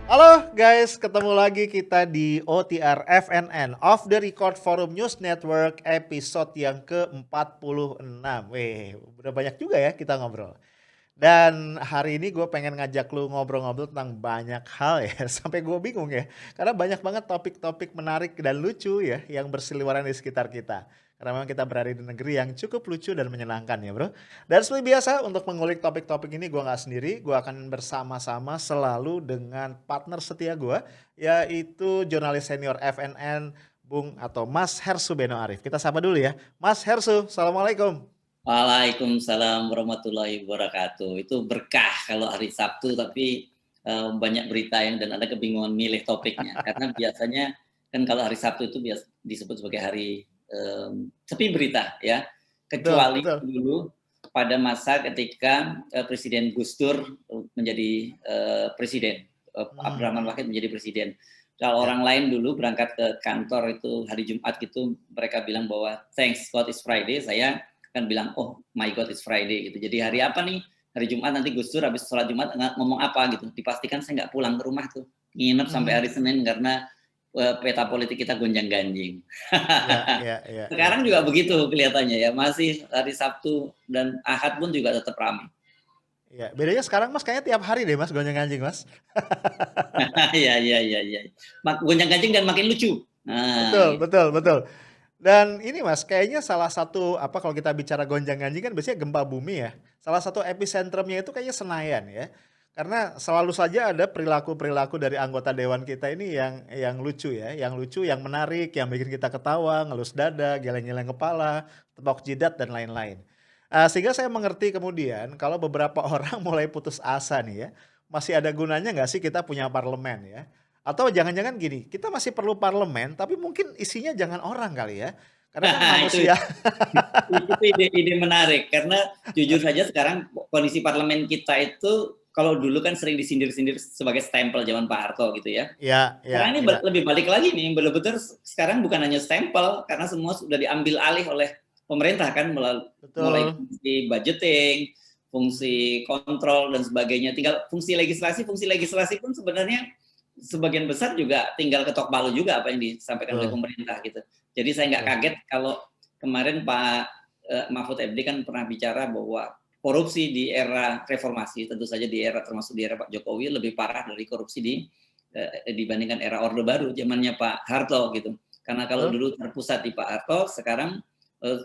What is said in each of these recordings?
Halo guys, ketemu lagi kita di OTR FNN Off the Record Forum News Network episode yang ke-46. Weh, udah banyak juga ya kita ngobrol. Dan hari ini gue pengen ngajak lu ngobrol-ngobrol tentang banyak hal ya, sampai gue bingung ya. Karena banyak banget topik-topik menarik dan lucu ya yang berseliweran di sekitar kita. Karena memang kita berada di negeri yang cukup lucu dan menyenangkan ya bro. Dan seperti biasa untuk mengulik topik-topik ini gue nggak sendiri, gue akan bersama-sama selalu dengan partner setia gue, yaitu jurnalis senior FNN, Bung atau Mas Hersu Beno Arif. Kita sapa dulu ya. Mas Hersu, Assalamualaikum. Waalaikumsalam warahmatullahi wabarakatuh. Itu berkah kalau hari Sabtu, tapi banyak berita dan ada kebingungan milih topiknya. Karena biasanya kan kalau hari Sabtu itu disebut sebagai hari sepi berita ya. Betul, Kecuali betul. dulu pada masa ketika Presiden Gus Dur menjadi presiden, Abdurrahman Wahid menjadi presiden. Kalau Ya. orang lain dulu berangkat ke kantor itu hari Jumat gitu, mereka bilang bahwa thanks God it's Friday, saya kan bilang, oh my God it's Friday gitu. Jadi hari apa nih? Hari Jumat nanti Gus Dur habis sholat Jumat ngomong apa gitu. Dipastikan saya nggak pulang ke rumah tuh. Nginep sampai hari Senin karena peta politik kita gonjang-ganjing. Ya, ya, ya, ya, Sekarang juga ya. begitu kelihatannya ya. Masih hari Sabtu dan Ahad pun juga tetap ramai. Ya, bedanya sekarang Mas kayaknya tiap hari deh Mas gonjang-ganjing Mas. Iya, iya, iya, iya. Gonjang-ganjing dan makin lucu. Nah, Betul, gitu. betul, betul. Dan ini Mas, kayaknya salah satu apa kalau kita bicara gonjang-ganjing kan biasanya gempa bumi ya. Salah satu epicentrumnya itu kayaknya Senayan ya. Karena selalu saja ada perilaku-perilaku dari anggota dewan kita ini yang lucu ya, yang lucu, yang menarik, yang bikin kita ketawa, ngelus dada, geleng-geleng kepala, tepok jidat dan lain-lain. Sehingga saya mengerti kemudian kalau beberapa orang mulai putus asa nih ya, masih ada gunanya nggak sih kita punya parlemen ya? Atau jangan-jangan gini, kita masih perlu parlemen tapi mungkin isinya jangan orang kali ya? Karena kan itu manusia. itu ide menarik karena jujur saja sekarang kondisi parlemen kita itu kalau dulu kan sering disindir-sindir sebagai stempel zaman Pak Harto gitu ya. Ya, ya, Sekarang ini ya. lebih balik lagi nih, benar-benar sekarang bukan hanya stempel karena semua sudah diambil alih oleh pemerintah kan mulai Betul. fungsi budgeting, fungsi kontrol dan sebagainya. Tinggal fungsi legislasi pun sebenarnya sebagian besar juga tinggal ketok palu juga apa yang disampaikan oleh Betul. pemerintah gitu. Jadi saya nggak Betul. kaget kalau kemarin Pak Mahfud MD kan pernah bicara bahwa korupsi di era reformasi, tentu saja termasuk di era Pak Jokowi lebih parah dari korupsi dibandingkan era Orde Baru zamannya Pak Harto gitu. Karena kalau Betul. dulu terpusat di Pak Harto, sekarang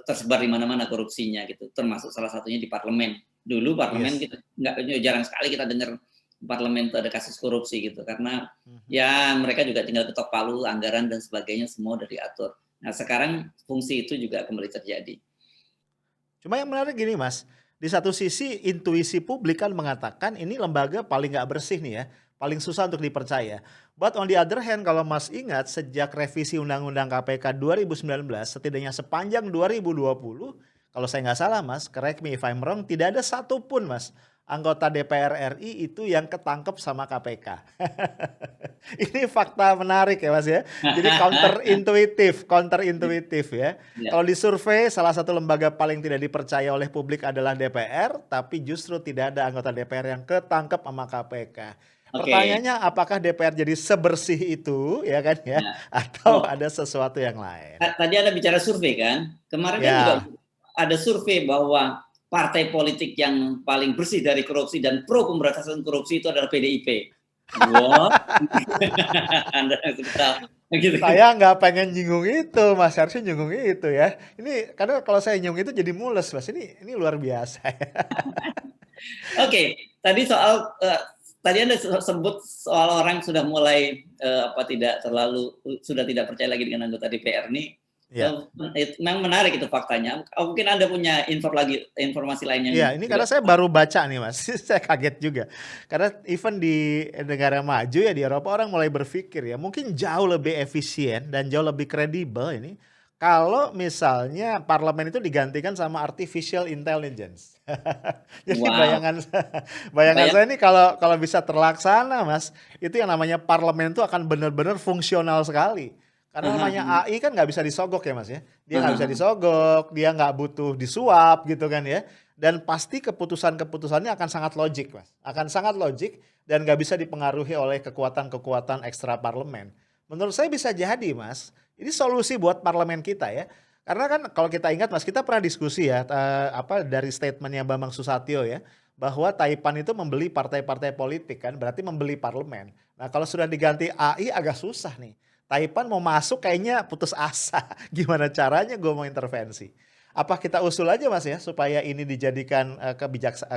tersebar di mana-mana korupsinya gitu. Termasuk salah satunya di parlemen. Dulu parlemen Yes. kita jarang sekali kita dengar parlemen itu ada kasus korupsi gitu. Karena Mhm. ya mereka juga tinggal ketok palu, anggaran dan sebagainya semua udah diatur. Nah sekarang fungsi itu juga kembali terjadi. Cuma yang menarik gini Mas, di satu sisi intuisi publik kan mengatakan ini lembaga paling nggak bersih nih ya, paling susah untuk dipercaya. But on the other hand kalau Mas ingat sejak revisi Undang-Undang KPK 2019 setidaknya sepanjang 2020, kalau saya nggak salah Mas, correct me if I'm wrong, tidak ada satupun Mas anggota DPR RI itu yang ketangkep sama KPK. Ini fakta menarik ya Mas ya. Jadi counter intuitif ya. Ya. Kalau di survei salah satu lembaga paling tidak dipercaya oleh publik adalah DPR, tapi justru tidak ada anggota DPR yang ketangkep sama KPK. Oke. Pertanyaannya apakah DPR jadi sebersih itu ya kan ya, Ya. atau Oh, ada sesuatu yang lain? tadi Anda bicara survei kan? Kemarin kan juga Ya. ada survei bahwa partai politik yang paling bersih dari korupsi dan pro pemberantasan korupsi itu adalah PDIP. Wah, Anda sudah tahu. Gitu kan. Saya nggak pengen nyinggung itu, Mas harusnya nyinggung itu ya. Ini karena kalau saya nyinggung itu jadi mules, Mas. Ini luar biasa. Oke, tadi tadi Anda sebut soal orang sudah mulai sudah tidak percaya lagi dengan anggota DPR ini. Ya. Memang menarik itu faktanya. Mungkin Anda punya informasi lain yang Iya, ini juga. karena saya baru baca nih Mas, saya kaget juga. Karena even di negara maju ya di Eropa orang mulai berpikir ya mungkin jauh lebih efisien dan jauh lebih kredibel ini kalau misalnya parlemen itu digantikan sama artificial intelligence. Jadi Wow, bayangan bayang. saya ini kalau kalau bisa terlaksana Mas, itu yang namanya parlemen itu akan benar-benar fungsional sekali. Karena Aha, namanya AI kan nggak bisa disogok ya Mas ya. Dia nggak bisa disogok, dia nggak butuh disuap gitu kan ya. Dan pasti keputusan-keputusannya akan sangat logik Mas. Akan sangat logik dan nggak bisa dipengaruhi oleh kekuatan-kekuatan ekstra parlemen. Menurut saya bisa jadi Mas, ini solusi buat parlemen kita ya. Karena kan kalau kita ingat Mas, kita pernah diskusi ya, dari statementnya Bambang Susatyo ya, bahwa Taipan itu membeli partai-partai politik kan, berarti membeli parlemen. Nah kalau sudah diganti AI agak susah nih. Taipan mau masuk kayaknya putus asa. Gimana caranya gue mau intervensi? Apa kita usul aja Mas ya supaya ini dijadikan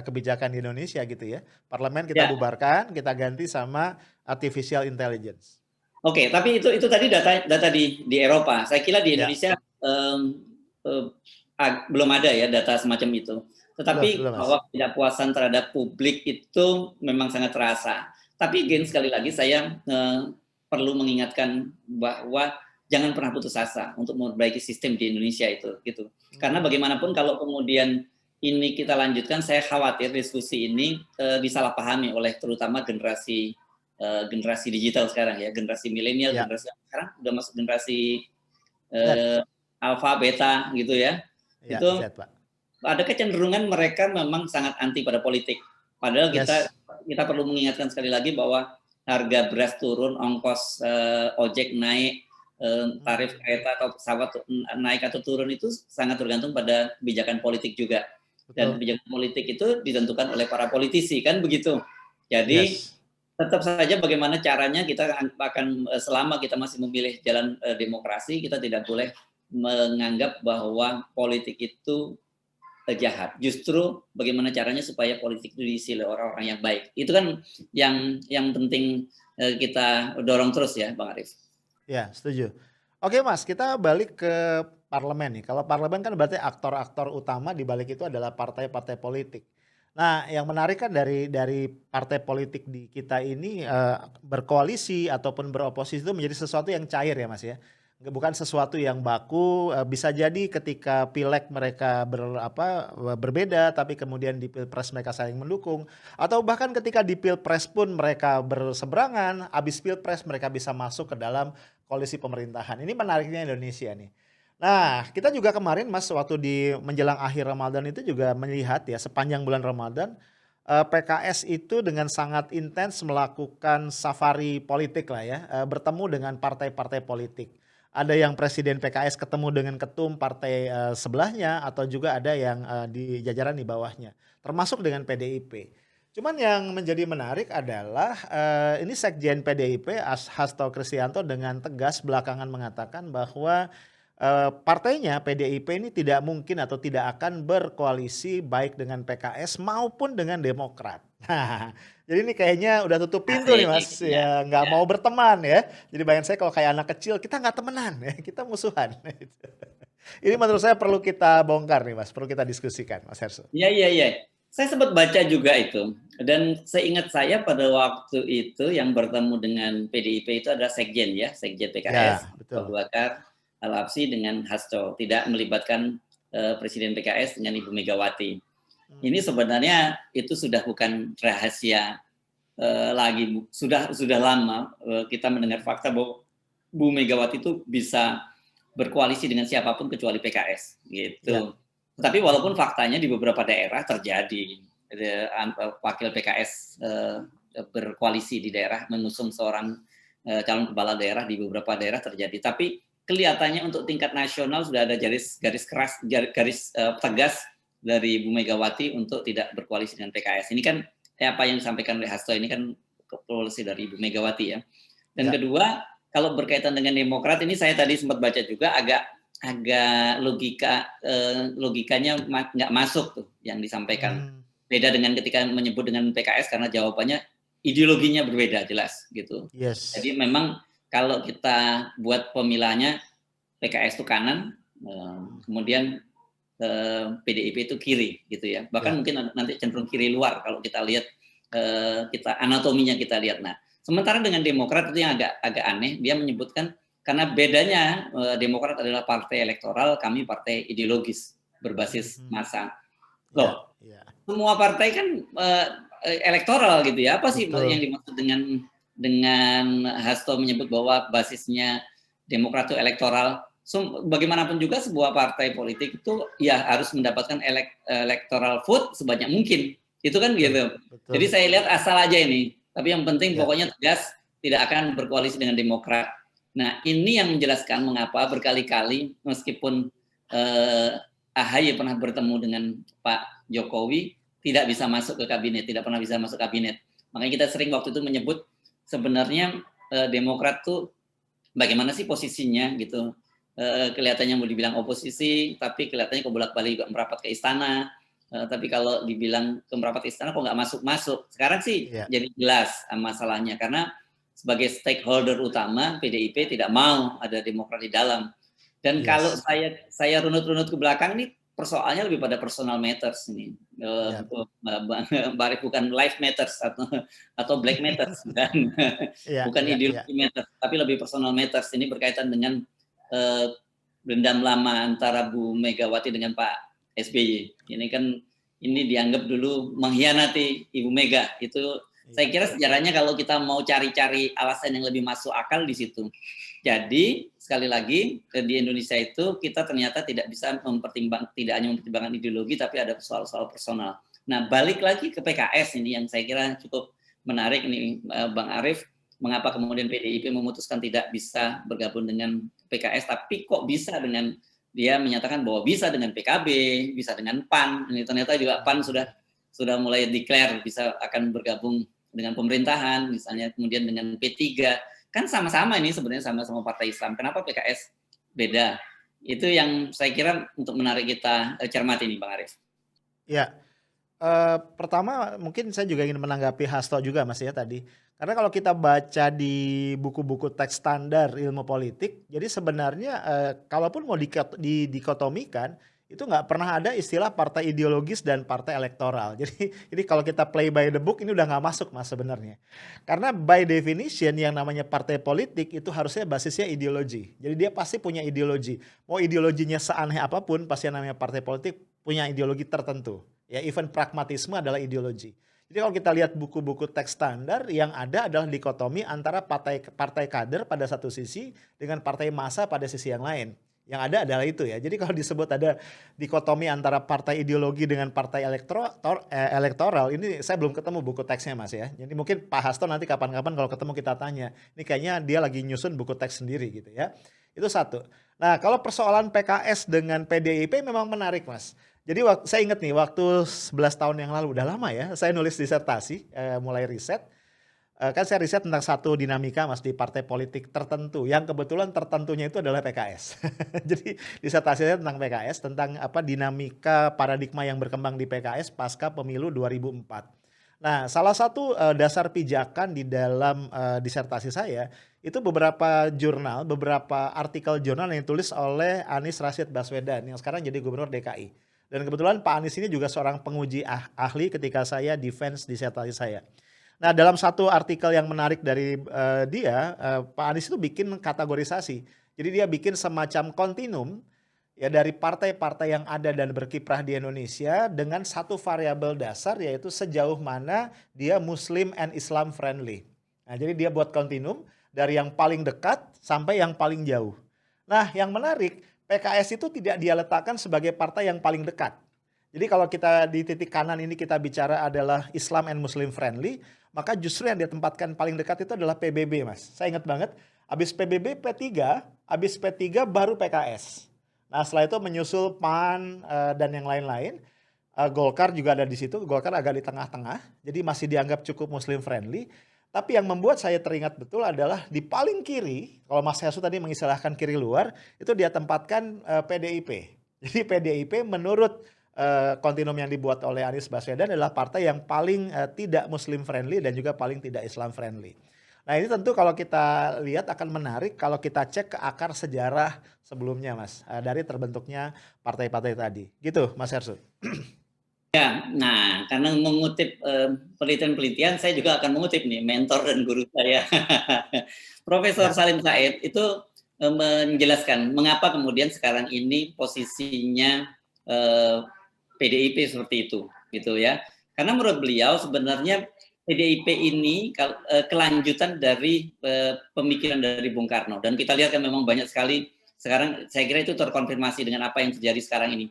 kebijakan di Indonesia gitu ya. Parlemen kita ya. bubarkan, kita ganti sama artificial intelligence. Oke, tapi itu tadi data di Eropa. Saya kira di Ya, Indonesia eh, belum ada ya data semacam itu. belum, Tetapi belum Mas. bahwa ketidakpuasan terhadap publik itu memang sangat terasa. Tapi again sekali lagi saya perlu mengingatkan bahwa jangan pernah putus asa untuk memperbaiki sistem di Indonesia itu gitu. Karena bagaimanapun kalau kemudian ini kita lanjutkan, saya khawatir diskusi ini disalahpahami oleh terutama generasi digital sekarang ya, generasi milenial, Ya, generasi sekarang udah masuk generasi Z. alpha, beta gitu ya. Ya, Itu Z Pak. ada kecenderungan mereka memang sangat anti pada politik. Padahal kita Yes. kita perlu mengingatkan sekali lagi bahwa harga beras turun, ongkos ojek naik, tarif kereta atau pesawat naik atau turun itu sangat tergantung pada kebijakan politik juga. Dan Betul. kebijakan politik itu ditentukan oleh para politisi kan begitu. Jadi Yes. tetap saja bagaimana caranya kita akan selama kita masih memilih jalan demokrasi, kita tidak boleh menganggap bahwa politik itu jahat. Justru bagaimana caranya supaya politik itu diisi oleh orang-orang yang baik. Itu kan yang penting kita dorong terus ya, Bang Arief. Ya, setuju. Oke Mas, kita balik ke parlemen nih. Kalau parlemen kan berarti aktor-aktor utama di balik itu adalah partai-partai politik. Nah, yang menarik kan dari partai politik di kita ini berkoalisi ataupun beroposisi itu menjadi sesuatu yang cair ya Mas ya. Bukan sesuatu yang baku, bisa jadi ketika pileg mereka berbeda tapi kemudian di pilpres mereka saling mendukung, atau bahkan ketika di pilpres pun mereka berseberangan, habis pilpres mereka bisa masuk ke dalam koalisi pemerintahan. Ini menariknya Indonesia nih. Nah, kita juga kemarin Mas waktu di menjelang akhir Ramadan itu juga melihat ya sepanjang bulan Ramadan PKS itu dengan sangat intens melakukan safari politik lah ya, bertemu dengan partai-partai politik. Ada yang presiden PKS ketemu dengan ketum partai sebelahnya atau juga ada yang di jajaran di bawahnya, termasuk dengan PDIP. Cuman yang menjadi menarik adalah ini Sekjen PDIP Hasto Kristianto dengan tegas belakangan mengatakan bahwa partainya PDIP ini tidak mungkin atau tidak akan berkoalisi baik dengan PKS maupun dengan Demokrat. Nah, jadi ini kayaknya udah tutup pintu nih Mas, Asik, ya, ya nggak ya. mau berteman ya. Jadi bayangin saya kalau kayak anak kecil kita nggak temenan ya, kita musuhan. Ini menurut saya perlu kita bongkar nih Mas, perlu kita diskusikan Mas Hersu. Iya, iya, iya. Saya sempat baca juga itu. Dan seingat saya pada waktu itu yang bertemu dengan PDIP itu ada Sekjen ya, Sekjen PKS, Ya, Abu betul. Bakar Al-Habsyi dengan Hasto. Tidak melibatkan Presiden PKS dengan Ibu Megawati. Ini Hmm. sebenarnya itu sudah bukan rahasia lagi. Sudah lama kita mendengar fakta bahwa Bu Megawati itu bisa berkoalisi dengan siapapun kecuali PKS Ya. gitu. Tapi walaupun faktanya di beberapa daerah terjadi wakil PKS berkoalisi di daerah mengusung seorang calon kepala daerah di beberapa daerah terjadi. Tapi kelihatannya untuk tingkat nasional sudah ada garis keras, garis tegas dari Bu Megawati untuk tidak berkoalisi dengan PKS. Ini kan apa yang disampaikan oleh Hasto ini kan polisi dari Bu Megawati ya. Dan Ya. kedua, kalau berkaitan dengan Demokrat ini saya tadi sempat baca juga agak logikanya nggak masuk tuh yang disampaikan. Hmm. Beda dengan ketika menyebut dengan PKS karena jawabannya ideologinya berbeda jelas gitu. Yes. Jadi memang kalau kita buat pemilahnya PKS itu kanan, kemudian PDIP itu kiri gitu ya. Bahkan Ya. mungkin nanti cenderung kiri luar kalau kita lihat kita anatominya kita lihat. Nah, sementara dengan Demokrat itu yang agak aneh, dia menyebutkan karena bedanya Demokrat adalah partai elektoral, kami partai ideologis berbasis massa. Ya. Loh, Ya. semua partai kan elektoral gitu ya. Apa sih yang Betul. dimaksud dengan Hasto menyebut bahwa basisnya Demokrat itu elektoral. So, bagaimanapun juga sebuah partai politik itu ya harus mendapatkan electoral vote sebanyak mungkin. Itu kan gitu. Betul. Jadi saya lihat asal aja ini. Tapi yang penting Ya. pokoknya tegas tidak akan berkoalisi dengan Demokrat. Nah, ini yang menjelaskan mengapa berkali-kali meskipun AHY pernah bertemu dengan Pak Jokowi tidak bisa masuk ke kabinet, tidak pernah bisa masuk kabinet. Makanya kita sering waktu itu menyebut sebenarnya Demokrat tuh bagaimana sih posisinya gitu. Kelihatannya mau dibilang oposisi, tapi kelihatannya kebolak-balik juga merapat ke istana. Tapi kalau dibilang ke merapat istana kok nggak masuk-masuk. Sekarang sih jadi jelas masalahnya karena sebagai stakeholder utama PDIP tidak mau ada Demokrat di dalam. Dan kalau saya runut-runut ke belakang nih persoalannya lebih pada personal matters ini. Mbak Arif bukan life matters atau black matters bukan ideologi matters, tapi lebih personal matters. Ini berkaitan dengan dendam lama antara Bu Megawati dengan Pak SBY. Ini kan dianggap dulu mengkhianati Ibu Mega. Itu saya kira sejarahnya kalau kita mau cari-cari alasan yang lebih masuk akal di situ. Jadi sekali lagi di Indonesia itu kita ternyata tidak bisa tidak hanya mempertimbangkan ideologi, tapi ada soal-soal personal. Nah, balik lagi ke PKS ini yang saya kira cukup menarik nih, Bang Arif, mengapa kemudian PDIP memutuskan tidak bisa bergabung dengan PKS, tapi kok bisa dengan dia menyatakan bahwa bisa dengan PKB, bisa dengan PAN. Ini ternyata juga PAN sudah mulai declare bisa akan bergabung dengan pemerintahan, misalnya kemudian dengan P3. Kan sama-sama ini sebenarnya sama-sama partai Islam. Kenapa PKS beda? Itu yang saya kira untuk menarik kita cermati nih, Bang Arif. Ya, pertama mungkin saya juga ingin menanggapi Hasto juga Mas ya tadi. Karena kalau kita baca di buku-buku teks standar ilmu politik, jadi sebenarnya kalaupun mau dikotomikan, itu nggak pernah ada istilah partai ideologis dan partai elektoral. Jadi ini kalau kita play by the book ini udah nggak masuk Mas sebenarnya. Karena by definition yang namanya partai politik itu harusnya basisnya ideologi. Jadi dia pasti punya ideologi. Mau ideologinya seaneh apapun, pasti yang namanya partai politik punya ideologi tertentu. Ya, even pragmatisme adalah ideologi. Jadi kalau kita lihat buku-buku teks standar yang ada adalah dikotomi antara partai kader pada satu sisi dengan partai massa pada sisi yang lain. Yang ada adalah itu ya. Jadi kalau disebut ada dikotomi antara partai ideologi dengan partai elektoral, ini saya belum ketemu buku teksnya Mas ya. Jadi mungkin Pak Hasto nanti kapan-kapan kalau ketemu kita tanya. Ini kayaknya dia lagi nyusun buku teks sendiri gitu ya. Itu satu. Nah kalau persoalan PKS dengan PDIP memang menarik Mas. Jadi saya ingat nih waktu 11 tahun yang lalu, udah lama ya, saya nulis disertasi, mulai riset. Kan saya riset tentang satu dinamika Mas di partai politik tertentu yang kebetulan tertentunya itu adalah PKS. Jadi disertasinya tentang PKS, tentang dinamika paradigma yang berkembang di PKS pasca pemilu 2004. Nah, salah satu dasar pijakan di dalam disertasi saya itu beberapa jurnal, beberapa artikel jurnal yang ditulis oleh Anies Rashid Baswedan yang sekarang jadi gubernur DKI. Dan kebetulan Pak Anies ini juga seorang penguji ahli ketika saya defense disertasi saya. Nah, dalam satu artikel yang menarik dari dia, Pak Anies itu bikin kategorisasi. Jadi dia bikin semacam kontinum ya dari partai-partai yang ada dan berkiprah di Indonesia dengan satu variabel dasar yaitu sejauh mana dia Muslim and Islam friendly. Nah, jadi dia buat kontinum dari yang paling dekat sampai yang paling jauh. Nah, yang menarik, PKS itu tidak dia letakkan sebagai partai yang paling dekat. Jadi kalau kita di titik kanan ini kita bicara adalah Islam and Muslim friendly, maka justru yang dia tempatkan paling dekat itu adalah PBB Mas. Saya ingat banget, habis PBB P3, habis P3 baru PKS. Nah setelah itu menyusul PAN dan yang lain-lain. Golkar juga ada di situ, Golkar agak di tengah-tengah, jadi masih dianggap cukup Muslim friendly. Tapi yang membuat saya teringat betul adalah di paling kiri, kalau Mas Hesu tadi mengistilahkan kiri luar, itu dia tempatkan PDIP. Jadi PDIP menurut kontinum yang dibuat oleh Anies Baswedan adalah partai yang paling tidak Muslim friendly dan juga paling tidak Islam friendly. Nah ini tentu kalau kita lihat akan menarik kalau kita cek ke akar sejarah sebelumnya Mas, dari terbentuknya partai-partai tadi. Gitu Mas Hersut. Ya, nah karena mengutip penelitian-penelitian, saya juga akan mengutip nih mentor dan guru saya, Profesor Salim Said itu menjelaskan mengapa kemudian sekarang ini posisinya PDIP seperti itu, gitu ya. Karena menurut beliau sebenarnya PDIP ini kelanjutan dari pemikiran dari Bung Karno, dan kita lihat kan memang banyak sekali sekarang, saya kira itu terkonfirmasi dengan apa yang terjadi sekarang ini.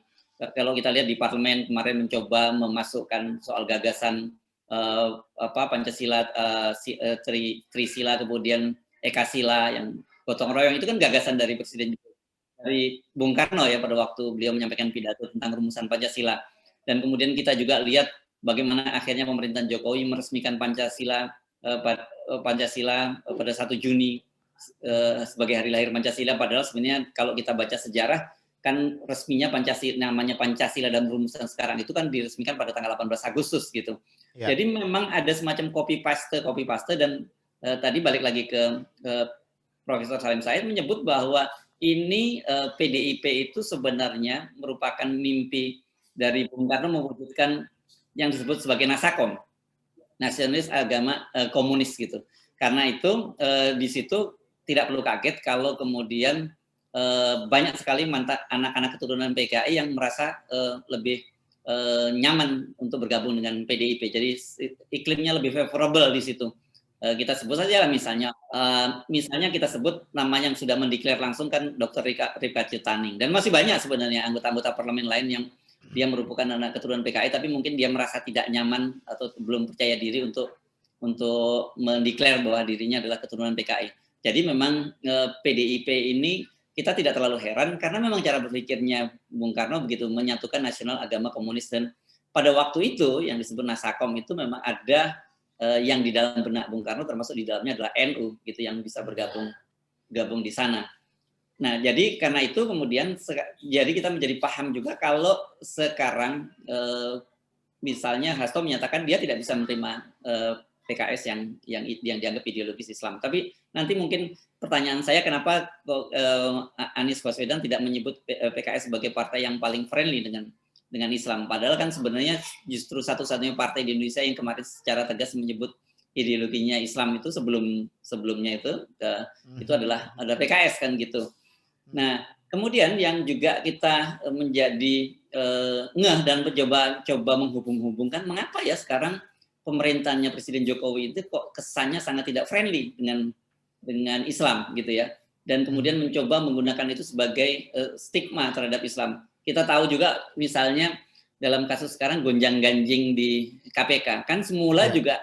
Kalau kita lihat di parlemen kemarin mencoba memasukkan soal gagasan Pancasila, Trisila, kemudian Ekasila, yang gotong royong, itu kan gagasan dari Presiden, dari Bung Karno ya, pada waktu beliau menyampaikan pidato tentang rumusan Pancasila. Dan kemudian kita juga lihat bagaimana akhirnya pemerintahan Jokowi meresmikan Pancasila pada 1 Juni sebagai hari lahir Pancasila, padahal sebenarnya kalau kita baca sejarah kan resminya namanya Pancasila dan rumusan sekarang itu kan diresmikan pada tanggal 18 Agustus gitu. Ya. Jadi memang ada semacam copy paste, dan tadi balik lagi ke Profesor Salim Said menyebut bahwa ini PDIP itu sebenarnya merupakan mimpi dari Bung Karno mewujudkan yang disebut sebagai Nasakom, nasionalis agama komunis gitu. Karena itu di situ tidak perlu kaget kalau kemudian banyak sekali anak-anak keturunan PKI yang merasa lebih nyaman untuk bergabung dengan PDIP. Jadi iklimnya lebih favorable di situ. Kita sebut saja lah misalnya kita sebut nama yang sudah mendeklar langsung kan Dr. Rika Cutaning, dan masih banyak sebenarnya anggota-anggota parlemen lain yang dia merupakan anak keturunan PKI, tapi mungkin dia merasa tidak nyaman atau belum percaya diri untuk mendeklar bahwa dirinya adalah keturunan PKI. Jadi memang PDIP ini kita tidak terlalu heran karena memang cara berpikirnya Bung Karno begitu, menyatukan nasional, agama, komunis, dan pada waktu itu yang disebut Nasakom itu memang ada yang di dalam benak Bung Karno, termasuk di dalamnya adalah NU gitu, yang bisa bergabung di sana. Nah, jadi karena itu kemudian jadi kita menjadi paham juga kalau sekarang misalnya Hasto menyatakan dia tidak bisa menerima PKS yang dianggap ideologis Islam. Tapi nanti mungkin pertanyaan saya, kenapa Anies Baswedan tidak menyebut PKS sebagai partai yang paling friendly dengan Islam? Padahal kan sebenarnya justru satu-satunya partai di Indonesia yang kemarin secara tegas menyebut ideologinya Islam itu sebelumnya itu adalah PKS kan gitu. Nah, kemudian yang juga kita menjadi ngeh dan coba menghubung-hubungkan, mengapa ya sekarang pemerintahnya Presiden Jokowi itu kok kesannya sangat tidak friendly dengan Islam gitu ya, dan kemudian mencoba menggunakan itu sebagai stigma terhadap Islam. Kita tahu juga misalnya dalam kasus sekarang gonjang-ganjing di KPK kan semula juga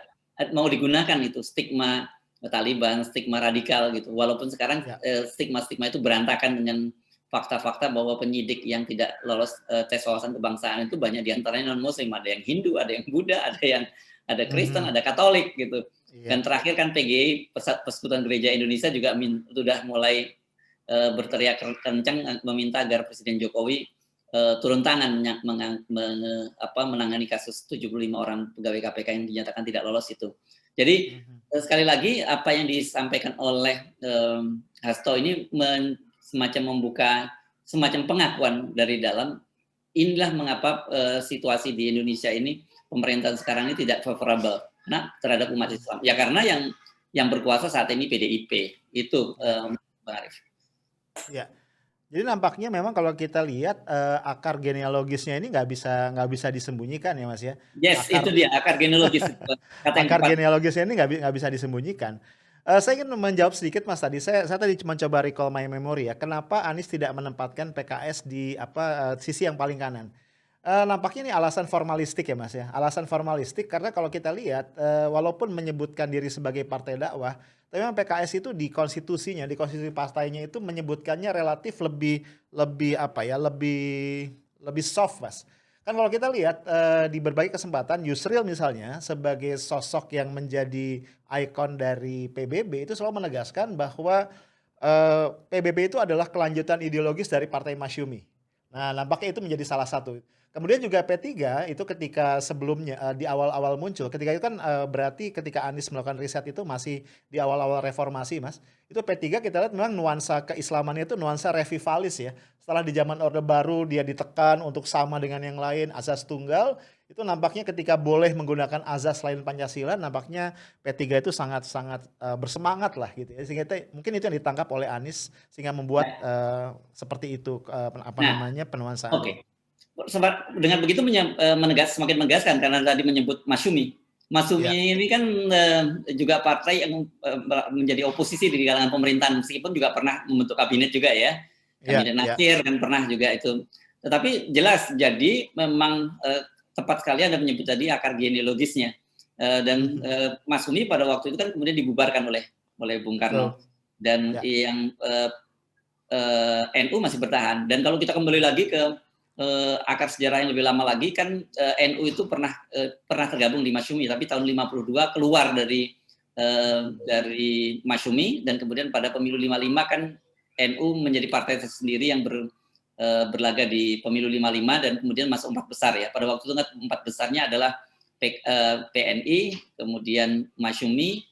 mau digunakan itu stigma Taliban, stigma radikal gitu. Walaupun sekarang stigma-stigma itu berantakan dengan fakta-fakta bahwa penyidik yang tidak lolos tes wawasan kebangsaan itu banyak diantaranya non-Muslim, ada yang Hindu, ada yang Buddha, ada Kristen, ada Katolik gitu. Dan terakhir kan PGI, Persekutuan Gereja Indonesia juga sudah mulai berteriak kencang meminta agar Presiden Jokowi turun tangan menangani kasus 75 orang pegawai KPK yang dinyatakan tidak lolos itu. Jadi sekali lagi apa yang disampaikan oleh Hasto ini semacam membuka semacam pengakuan dari dalam, inilah mengapa situasi di Indonesia ini, pemerintahan sekarang ini tidak favorable terhadap umat Islam. Ya karena yang berkuasa saat ini PDIP itu, Bang Arief. Ya. Jadi nampaknya memang kalau kita lihat akar genealogisnya ini nggak bisa disembunyikan ya Mas ya. Yes, itu dia akar genealogis. Akar genealogisnya ini nggak bisa disembunyikan. Saya ingin menjawab sedikit Mas tadi. Saya tadi cuma coba recall my memory ya. Kenapa Anies tidak menempatkan PKS di sisi yang paling kanan? Nampaknya ini alasan formalistik ya Mas ya. Alasan formalistik karena kalau kita lihat walaupun menyebutkan diri sebagai partai dakwah, tapi memang PKS itu di konstitusi partainya itu menyebutkannya relatif lebih soft Mas. Kan kalau kita lihat di berbagai kesempatan Yusril misalnya sebagai sosok yang menjadi ikon dari PBB itu selalu menegaskan bahwa PBB itu adalah kelanjutan ideologis dari Partai Masyumi. Nah, nampaknya itu menjadi salah satu. Kemudian juga P3 itu ketika sebelumnya di awal-awal muncul, ketika itu kan berarti ketika Anies melakukan riset itu masih di awal-awal reformasi Mas. Itu P3 kita lihat memang nuansa keislamannya itu nuansa revivalis ya. Setelah di zaman Orde Baru dia ditekan untuk sama dengan yang lain, azas tunggal, itu nampaknya ketika boleh menggunakan azas selain Pancasila, nampaknya P3 itu sangat-sangat bersemangat lah gitu ya. Sehingga mungkin itu yang ditangkap oleh Anies sehingga membuat seperti itu penuansaan. Oke. Dengan begitu semakin menegaskan karena tadi menyebut Masyumi. Ya, Masyumi ini kan juga partai yang menjadi oposisi di kalangan pemerintahan, meskipun juga pernah membentuk kabinet juga ya, ya, kabinet ya. Nasir kan pernah juga itu. Tetapi jelas, jadi memang tepat sekali Anda menyebut tadi akar genealogisnya. Dan Mhm. Masyumi pada waktu itu kan kemudian dibubarkan oleh Bung Betul. Karno, dan Ya. yang NU masih bertahan. Dan kalau kita kembali lagi ke akar sejarah yang lebih lama lagi, kan NU itu pernah tergabung di Masyumi, tapi tahun 52 keluar dari Masyumi, dan kemudian pada pemilu 55 kan NU menjadi partai tersendiri yang berlaga di pemilu 55 dan kemudian masuk 4 besar ya. Pada waktu itu kan 4 besarnya adalah PNI, kemudian Masyumi,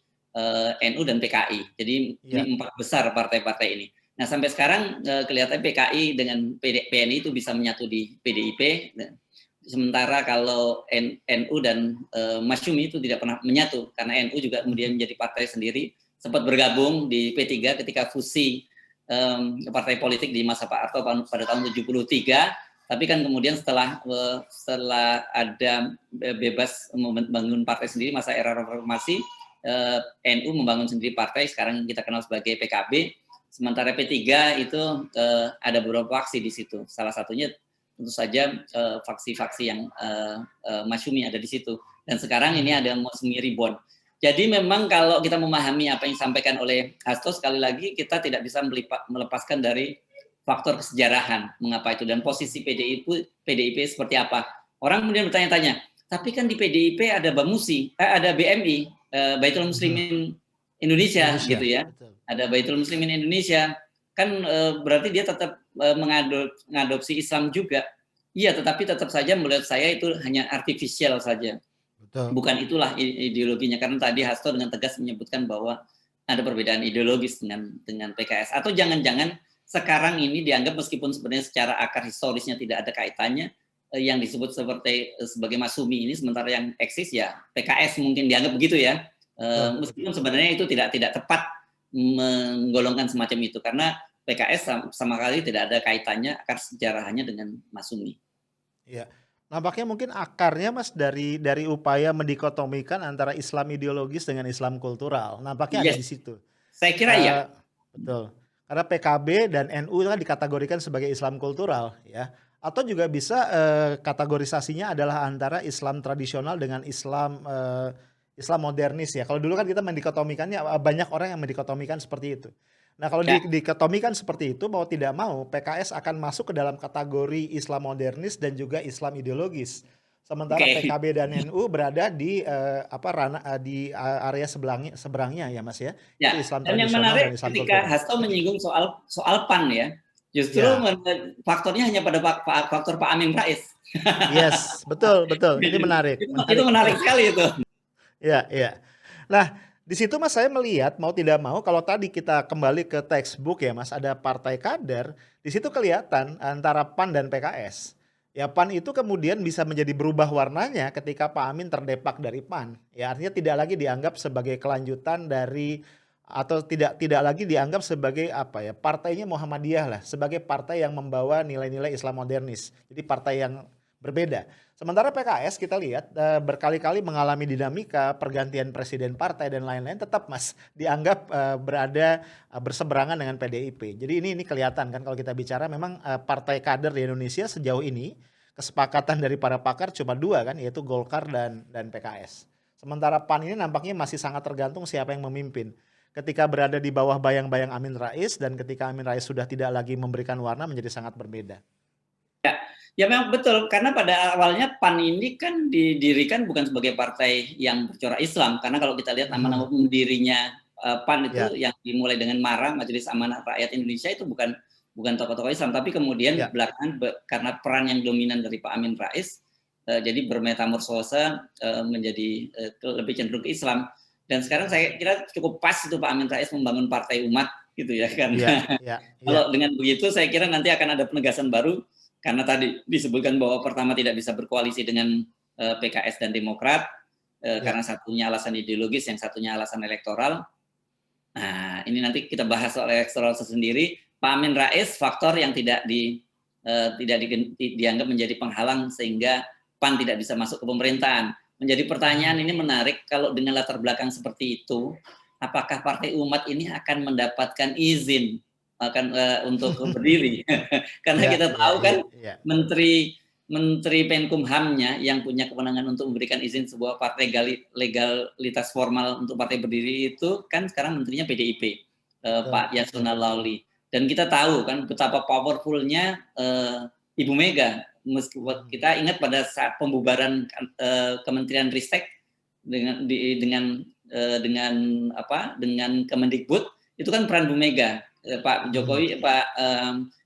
NU dan PKI. Jadi ini Ya. 4 besar partai-partai ini. Nah, sampai sekarang kelihatan PKI dengan PNI itu bisa menyatu di PDIP. Sementara kalau NU dan Masyumi itu tidak pernah menyatu, karena NU juga kemudian menjadi partai sendiri, sempat bergabung di P3 ketika fusi partai politik di masa Pak Harto pada tahun 73, tapi kan kemudian setelah ada bebas membangun partai sendiri masa era reformasi, NU membangun sendiri partai, sekarang kita kenal sebagai PKB. Sementara P3 itu ada beberapa faksi di situ. Salah satunya tentu saja faksi-faksi yang Masyumi ada di situ. Dan sekarang ini ada Masyumi Reborn. Jadi memang kalau kita memahami apa yang disampaikan oleh Hasto, sekali lagi kita tidak bisa melepaskan dari faktor kesejarahan mengapa itu, dan posisi PDIP seperti apa. Orang kemudian bertanya-tanya, tapi kan di PDIP ada ada BMI, Baitul Muslimin Indonesia gitu Indonesia. ya. Betul. Ada Baitul Muslimin Indonesia, kan berarti dia tetap mengadopsi Islam juga. Iya, tetapi tetap saja menurut saya itu hanya artifisial saja. Betul. Bukan itulah ideologinya, karena tadi Hasto dengan tegas menyebutkan bahwa ada perbedaan ideologis dengan PKS. Atau jangan-jangan sekarang ini dianggap, meskipun sebenarnya secara akar historisnya tidak ada kaitannya, yang disebut sebagai Masyumi ini, sementara yang eksis ya PKS, mungkin dianggap begitu ya. Betul. Meskipun sebenarnya itu tidak tepat menggolongkan semacam itu, karena PKS sama sekali tidak ada kaitannya akar sejarahnya dengan Masyumi. Ya. Nampaknya mungkin akarnya Mas dari upaya mendikotomikan antara Islam ideologis dengan Islam kultural. Nampaknya ada Yes, di situ. saya kira ya. Eh, betul. Karena PKB dan NU kan dikategorikan sebagai Islam kultural ya. Atau juga bisa kategorisasinya adalah antara Islam tradisional dengan Islam modernis ya. Kalau dulu kan kita mendikotomikannya, banyak orang yang mendikotomikan seperti itu. Nah, kalau Ya, dikotomikan seperti itu, mau tidak mau PKS akan masuk ke dalam kategori Islam modernis dan juga Islam ideologis. Sementara oke. PKB dan NU berada di area seberangnya ya Mas ya. Itu Ya, Islam dan yang tradisional dan menarik Islam ketika kultural. Hasto menyinggung soal PAN ya, justru Ya. faktornya hanya pada faktor Pak Amin Rais. Yes, betul betul. Ini menarik, Itu menarik. menarik sekali itu. Iya, iya. Nah, di situ Mas saya melihat mau tidak mau kalau tadi kita kembali ke textbook ya Mas, ada partai kader, di situ kelihatan antara PAN dan PKS. Ya PAN itu kemudian bisa menjadi berubah warnanya ketika Pak Amin terdepak dari PAN. Ya artinya tidak lagi dianggap sebagai kelanjutan dari atau tidak lagi dianggap sebagai apa ya, partainya Muhammadiyah lah, sebagai partai yang membawa nilai-nilai Islam modernis. Jadi partai yang berbeda. Sementara PKS kita lihat berkali-kali mengalami dinamika pergantian presiden partai dan lain-lain, tetap Mas dianggap berada berseberangan dengan PDIP. Jadi ini kelihatan kan kalau kita bicara memang partai kader di Indonesia sejauh ini kesepakatan dari para pakar cuma dua kan, yaitu Golkar dan PKS. Sementara PAN ini nampaknya masih sangat tergantung siapa yang memimpin. Ketika berada di bawah bayang-bayang Amin Rais dan ketika Amin Rais sudah tidak lagi memberikan warna menjadi sangat berbeda. Ya memang betul, karena pada awalnya PAN ini kan didirikan bukan sebagai partai yang bercorak Islam, karena kalau kita lihat nama-nama pendirinya PAN itu Ya, yang dimulai dengan MARA, Majelis Amanah Rakyat Indonesia, itu bukan tokoh-tokoh Islam, tapi kemudian ya, belakangan karena peran yang dominan dari Pak Amin Rais, jadi bermetamorfosa menjadi lebih cenderung ke Islam. Dan sekarang saya kira cukup pas itu Pak Amin Rais membangun partai umat gitu ya, iya, karena iya, iya, kalau dengan begitu saya kira nanti akan ada penegasan baru, karena tadi disebutkan bahwa pertama tidak bisa berkoalisi dengan PKS dan Demokrat, iya. karena satunya alasan ideologis, yang satunya alasan elektoral. Nah, ini nanti kita bahas soal elektoral sendiri. Pak Amin Rais faktor yang tidak dianggap menjadi penghalang sehingga PAN tidak bisa masuk ke pemerintahan. Menjadi pertanyaan ini menarik kalau dengan latar belakang seperti itu, apakah Partai Umat ini akan mendapatkan izin untuk berdiri? Karena Iya, kita iya, tahu iya, kan iya. Menteri Menkumhamnya yang punya kewenangan untuk memberikan izin sebuah partai legalitas formal untuk partai berdiri itu kan sekarang menterinya PDIP, Betul, Pak betul. Yasona Lawli. Dan kita tahu kan betapa powerfulnya Ibu Mega. Meskipun kita ingat pada saat pembubaran Kementerian Ristek dengan Kemendikbud itu kan peran Bu Mega. Pak Jokowi,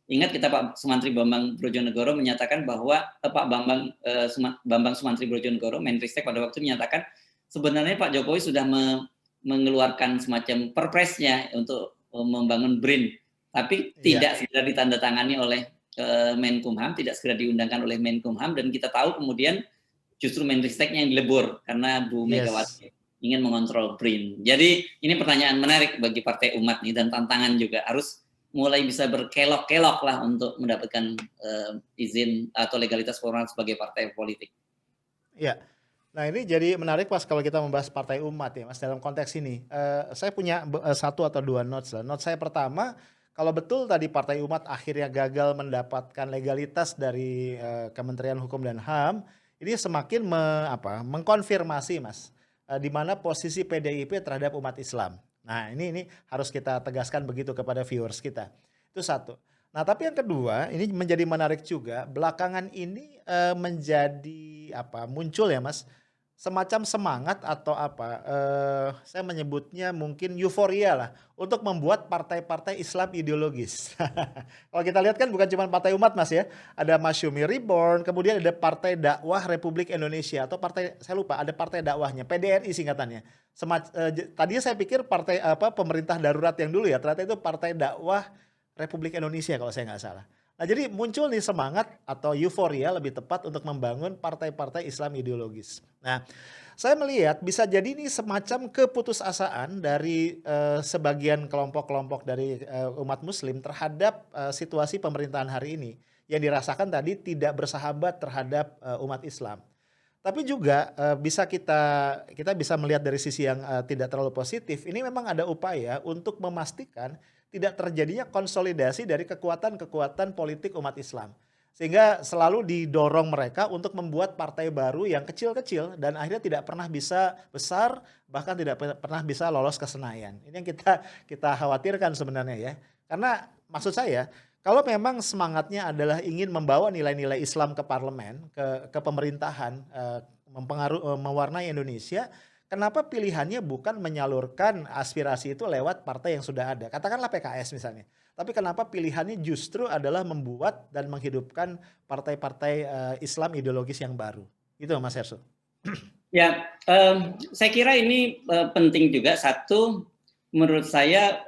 ingat kita Pak Sumantri Bambang Brojonegoro menyatakan bahwa Pak Bambang Sumantri Brojonegoro, Menristek pada waktu menyatakan sebenarnya Pak Jokowi sudah mengeluarkan semacam perpresnya untuk membangun BRIN, tapi tidak segera ditandatangani oleh Menkumham, tidak segera diundangkan oleh Menkumham, dan kita tahu kemudian justru Menristeknya yang dilebur karena Bu Megawati ingin mengontrol BRIN. Jadi ini pertanyaan menarik bagi Partai Umat nih, dan tantangan juga harus mulai bisa berkelok-kelok lah untuk mendapatkan izin atau legalitas formal sebagai partai politik. Iya. Nah ini jadi menarik pas kalau kita membahas Partai Umat ya Mas dalam konteks ini. Saya punya satu atau dua notes lah. Notes saya pertama, kalau betul tadi Partai Umat akhirnya gagal mendapatkan legalitas dari Kementerian Hukum dan HAM, ini semakin mengkonfirmasi Mas, di mana posisi PDIP terhadap umat Islam. Nah ini harus kita tegaskan begitu kepada viewers kita. Itu satu. Nah, tapi yang kedua, ini menjadi menarik juga. Belakangan ini menjadi muncul ya, Mas, semacam semangat atau saya menyebutnya mungkin euforia lah untuk membuat partai-partai Islam ideologis. Kalau kita lihat kan bukan cuma Partai Umat, Mas ya. Ada Masyumi Reborn, kemudian ada Partai Dakwah Republik Indonesia atau partai saya lupa, ada partai dakwahnya, PDRI singkatannya. Tadinya saya pikir partai pemerintah darurat yang dulu ya, ternyata itu Partai Dakwah Republik Indonesia kalau saya nggak salah. Nah jadi muncul nih semangat atau euforia lebih tepat untuk membangun partai-partai Islam ideologis. Nah saya melihat bisa jadi ini semacam keputusasaan dari sebagian kelompok-kelompok dari umat muslim terhadap situasi pemerintahan hari ini yang dirasakan tadi tidak bersahabat terhadap umat Islam. Tapi juga bisa kita bisa melihat dari sisi yang tidak terlalu positif. Ini memang ada upaya untuk memastikan tidak terjadinya konsolidasi dari kekuatan-kekuatan politik umat Islam. Sehingga selalu didorong mereka untuk membuat partai baru yang kecil-kecil dan akhirnya tidak pernah bisa besar, bahkan tidak pernah bisa lolos ke Senayan. Ini yang kita khawatirkan sebenarnya ya. Karena maksud saya, kalau memang semangatnya adalah ingin membawa nilai-nilai Islam ke parlemen, ke pemerintahan, mewarnai Indonesia, kenapa pilihannya bukan menyalurkan aspirasi itu lewat partai yang sudah ada? Katakanlah PKS misalnya. Tapi kenapa pilihannya justru adalah membuat dan menghidupkan partai-partai Islam ideologis yang baru? Itu Mas Hersu. Ya, saya kira ini penting juga. Satu, menurut saya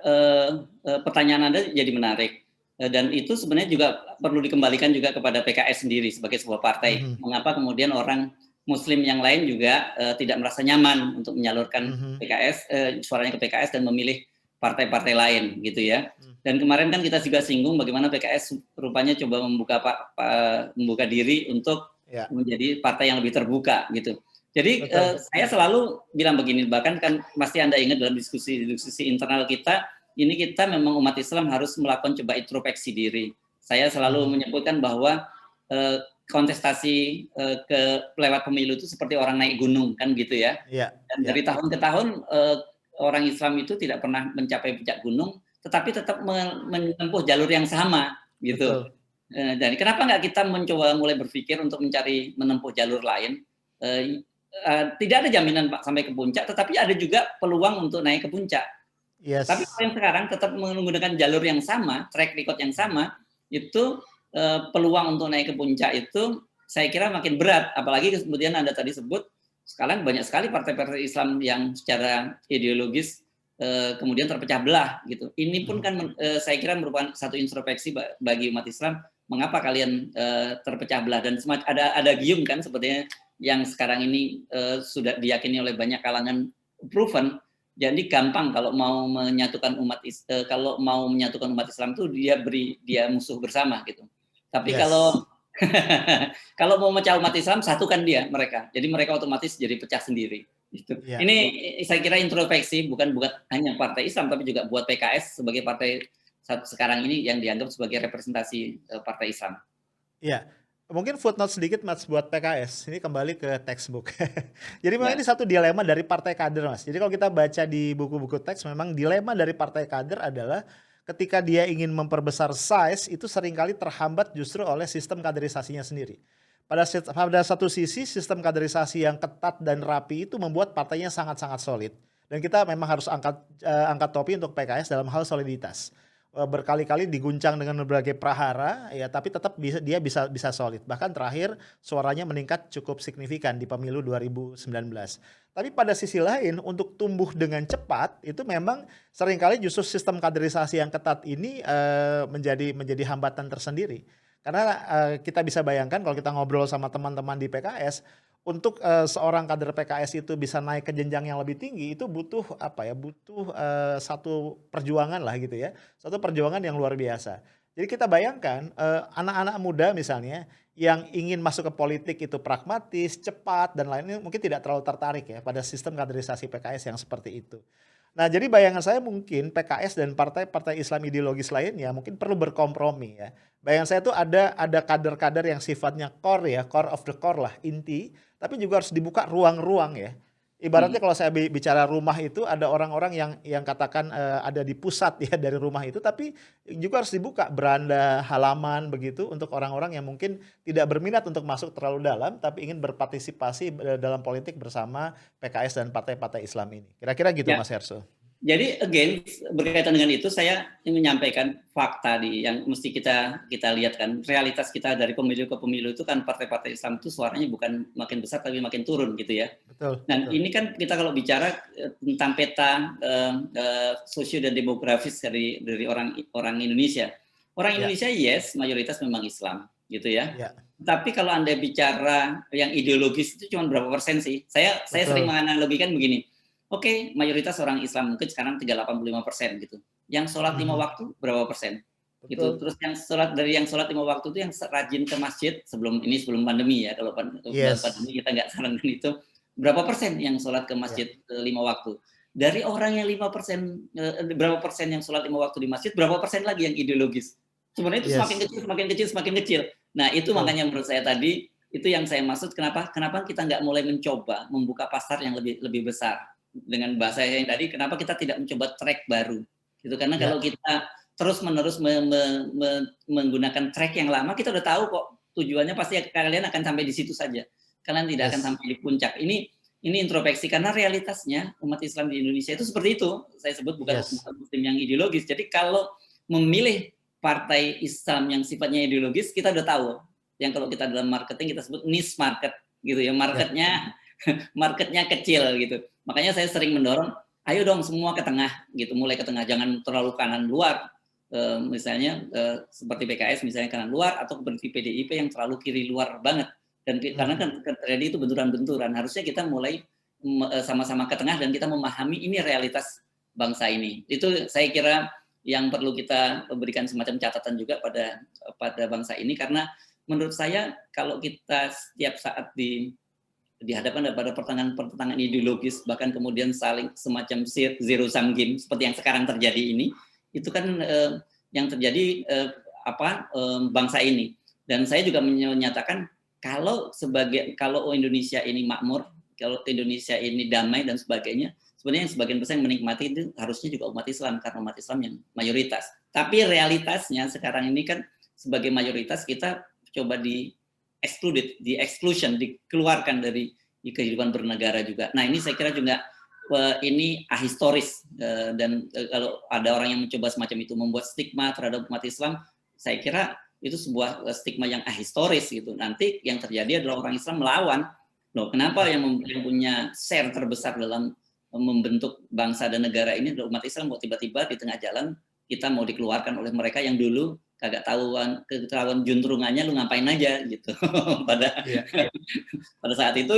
pertanyaan Anda jadi menarik. Dan itu sebenarnya juga perlu dikembalikan juga kepada PKS sendiri sebagai sebuah partai. Mengapa kemudian orang Muslim yang lain juga tidak merasa nyaman untuk menyalurkan PKS, suaranya ke PKS dan memilih partai-partai lain gitu ya. Dan kemarin kan kita juga singgung bagaimana PKS rupanya coba membuka diri untuk menjadi partai yang lebih terbuka gitu. Jadi saya selalu bilang begini, bahkan kan pasti Anda ingat dalam diskusi internal kita, ini kita memang umat Islam harus melakukan coba introspeksi diri. Saya selalu menyebutkan bahwa kontestasi lewat pemilu itu seperti orang naik gunung kan gitu ya. Dan dari tahun ke tahun orang Islam itu tidak pernah mencapai puncak gunung, tetapi tetap menempuh jalur yang sama gitu. Dan kenapa nggak kita mencoba mulai berpikir untuk menempuh jalur lain? Tidak ada jaminan Pak sampai ke puncak, tetapi ada juga peluang untuk naik ke puncak. Tapi kalau yang sekarang tetap menggunakan jalur yang sama, track record yang sama, itu peluang untuk naik ke puncak itu saya kira makin berat. Apalagi kemudian Anda tadi sebut, sekarang banyak sekali partai-partai Islam yang secara ideologis kemudian terpecah belah gitu. Ini pun kan saya kira merupakan satu introspeksi bagi umat Islam, mengapa kalian terpecah belah, dan ada gium kan sepertinya yang sekarang ini sudah diyakini oleh banyak kalangan proven. Jadi gampang kalau mau menyatukan umat Islam itu dia musuh bersama gitu. Tapi kalau Kalau mau mecah umat Islam, satukan mereka. Jadi mereka otomatis jadi pecah sendiri. Gitu. Iya, Ini saya kira introspeksi bukan hanya partai Islam, tapi juga buat PKS sebagai partai sekarang ini yang dianggap sebagai representasi partai Islam. iya. Mungkin footnote sedikit Mas buat PKS. Ini kembali ke textbook. Jadi memang ini Ya, satu dilema dari partai kader Mas. Jadi kalau kita baca di buku-buku teks memang dilema dari partai kader adalah ketika dia ingin memperbesar size itu seringkali terhambat justru oleh sistem kaderisasinya sendiri. Pada satu sisi sistem kaderisasi yang ketat dan rapi itu membuat partainya sangat-sangat solid. Dan kita memang harus angkat topi untuk PKS dalam hal soliditas. Berkali-kali diguncang dengan berbagai prahara ya tapi tetap dia bisa solid. Bahkan terakhir suaranya meningkat cukup signifikan di pemilu 2019. Tapi pada sisi lain untuk tumbuh dengan cepat itu memang seringkali justru sistem kaderisasi yang ketat ini menjadi hambatan tersendiri. Karena kita bisa bayangkan kalau kita ngobrol sama teman-teman di PKS, untuk seorang kader PKS itu bisa naik ke jenjang yang lebih tinggi itu butuh apa ya? Butuh satu perjuangan lah gitu ya. Satu perjuangan yang luar biasa. Jadi kita bayangkan anak-anak muda misalnya yang ingin masuk ke politik itu pragmatis, cepat dan lainnya mungkin tidak terlalu tertarik ya pada sistem kaderisasi PKS yang seperti itu. Nah, jadi bayangan saya mungkin PKS dan partai-partai Islam ideologis lainnya mungkin perlu berkompromi ya. Bayangan saya tuh ada kader-kader yang sifatnya core ya, core of the core lah, inti, tapi juga harus dibuka ruang-ruang ya. Ibaratnya hmm. kalau saya bicara rumah itu ada orang-orang yang katakan ada di pusat ya dari rumah itu, tapi juga harus dibuka beranda, halaman begitu untuk orang-orang yang mungkin tidak berminat untuk masuk terlalu dalam, tapi ingin berpartisipasi dalam politik bersama PKS dan partai-partai Islam ini. Kira-kira gitu Ya. Mas Herso. Jadi again berkaitan dengan itu saya ingin menyampaikan fakta yang mesti kita lihat kan, realitas kita dari pemilu ke pemilu itu kan partai-partai Islam itu suaranya bukan makin besar tapi makin turun gitu ya. Betul, Dan betul. ini kan kita kalau bicara tentang peta sosio dan demografis dari orang Indonesia. Orang Ya, Indonesia yes mayoritas memang Islam gitu ya. ya, Tapi kalau Anda bicara yang ideologis itu cuma berapa persen sih? Saya sering betul. menganalogikan begini. Oke, mayoritas orang Islam mungkin sekarang 385% gitu. Yang sholat 5 Mhm, waktu berapa persen? Gitu. betul. Terus yang sholat 5 waktu itu yang rajin ke masjid sebelum pandemi ya. Kalau Yes. pandemi kita nggak sarankan itu. Berapa persen yang sholat ke Ya, masjid 5 waktu? Dari orang yang 5%, berapa persen yang sholat 5 waktu di masjid, berapa persen lagi yang ideologis? Sebenarnya itu semakin yes. kecil, semakin kecil, semakin kecil. Nah itu Betul. makanya menurut saya tadi, itu yang saya maksud kenapa kita nggak mulai mencoba membuka pasar yang lebih besar dengan bahasa yang tadi, kenapa kita tidak mencoba track baru gitu, karena Ya, kalau kita terus menerus menggunakan track yang lama, kita udah tahu kok tujuannya pasti kalian akan sampai di situ saja, kalian tidak akan yes. sampai di puncak. Ini introspeksi karena realitasnya umat Islam di Indonesia itu seperti itu. Saya sebut bukan Yes. muslim yang ideologis. Jadi kalau memilih partai Islam yang sifatnya ideologis, kita udah tahu yang kalau kita dalam marketing kita sebut niche market gitu ya, Ya, marketnya kecil gitu. Makanya saya sering mendorong, ayo dong semua ke tengah gitu, mulai ke tengah, jangan terlalu kanan luar. Misalnya seperti PKS misalnya kanan luar, atau seperti PDIP yang terlalu kiri luar banget. Dan karena mhm. kan terjadi itu benturan-benturan, harusnya kita mulai sama-sama ke tengah dan kita memahami ini realitas bangsa ini. Itu saya kira yang perlu kita berikan semacam catatan juga pada bangsa ini, karena menurut saya kalau kita setiap saat dihadapkan pada pertentangan ideologis, bahkan kemudian saling semacam zero sum game seperti yang sekarang terjadi ini, itu kan yang terjadi bangsa ini. Dan saya juga menyatakan kalau Indonesia ini makmur, kalau Indonesia ini damai dan sebagainya, sebenarnya yang sebagian besar yang menikmati itu harusnya juga umat Islam, karena umat Islam yang mayoritas. Tapi realitasnya sekarang ini kan sebagai mayoritas kita coba di exclusion, dikeluarkan dari kehidupan bernegara juga. Nah ini saya kira juga ini ahistoris, dan kalau ada orang yang mencoba semacam itu membuat stigma terhadap umat Islam, saya kira itu sebuah stigma yang ahistoris gitu. Nanti yang terjadi adalah orang Islam melawan. Loh, kenapa Ya, yang punya share terbesar dalam membentuk bangsa dan negara ini adalah umat Islam, kok tiba-tiba di tengah jalan kita mau dikeluarkan oleh mereka yang dulu kagak ketahuan juntrungannya, lu ngapain aja gitu. pada iya, pada saat itu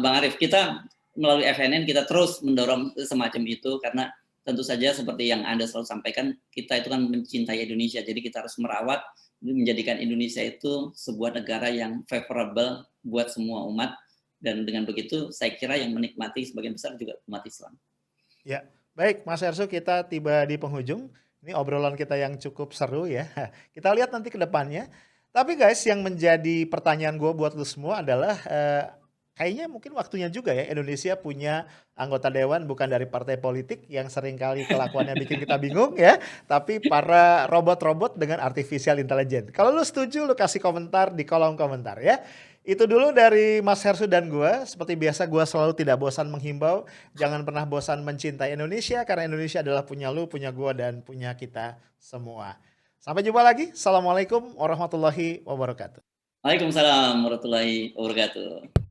Bang Arief, kita melalui FNN kita terus mendorong semacam itu, karena tentu saja seperti yang Anda selalu sampaikan, kita itu kan mencintai Indonesia, jadi kita harus merawat menjadikan Indonesia itu sebuah negara yang favorable buat semua umat, dan dengan begitu saya kira yang menikmati sebagian besar juga umat Islam. Ya, baik Mas Ersu, kita tiba di penghujung. Ini obrolan kita yang cukup seru ya. Kita lihat nanti ke depannya. Tapi guys, yang menjadi pertanyaan gue buat lu semua adalah kayaknya mungkin waktunya juga ya Indonesia punya anggota dewan bukan dari partai politik yang seringkali kelakuannya bikin kita bingung ya, tapi para robot-robot dengan artificial intelligence. Kalau lu setuju, lu kasih komentar di kolom komentar ya. Itu dulu dari Mas Hersu dan gue. Seperti biasa gue selalu tidak bosan menghimbau, jangan pernah bosan mencintai Indonesia karena Indonesia adalah punya lu, punya gue, dan punya kita semua. Sampai jumpa lagi. Assalamualaikum warahmatullahi wabarakatuh. Waalaikumsalam warahmatullahi wabarakatuh.